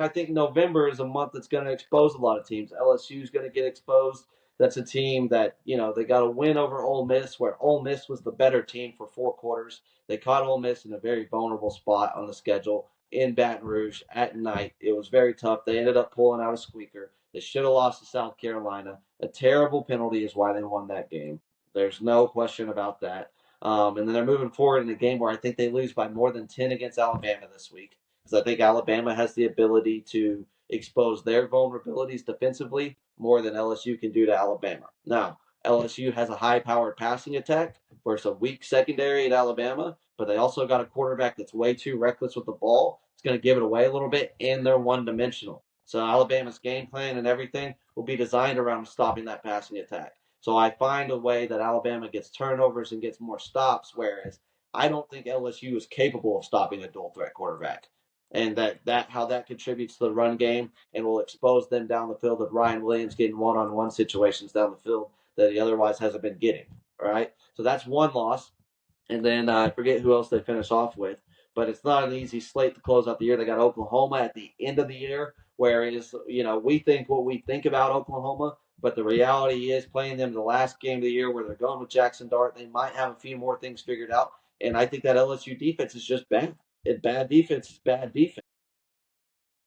I think November is a month that's going to expose a lot of teams. LSU is going to get exposed. That's a team that, they got a win over Ole Miss, where Ole Miss was the better team for 4 quarters. They caught Ole Miss in a very vulnerable spot on the schedule in Baton Rouge at night. It was very tough. They ended up pulling out a squeaker. They should have lost to South Carolina. A terrible penalty is why they won that game. There's no question about that. And then they're moving forward in a game where I think they lose by more than 10 against Alabama this week, because I think Alabama has the ability to expose their vulnerabilities defensively more than LSU can do to Alabama. Now, LSU has a high-powered passing attack versus a weak secondary at Alabama, but they also got a quarterback that's way too reckless with the ball. It's going to give it away a little bit, and they're one-dimensional. So Alabama's game plan and everything will be designed around stopping that passing attack. So I find a way that Alabama gets turnovers and gets more stops, whereas I don't think LSU is capable of stopping a dual threat quarterback. And that how that contributes to the run game and will expose them down the field of Ryan Williams getting one-on-one situations down the field that he otherwise hasn't been getting. All right, so that's one loss. And then I forget who else they finish off with, but it's not an easy slate to close out the year. They got Oklahoma at the end of the year, whereas we think what we think about Oklahoma, but the reality is playing them the last game of the year where they're going with Jackson Dart. They might have a few more things figured out, and I think that LSU defense is just bad. Bad defense is bad defense.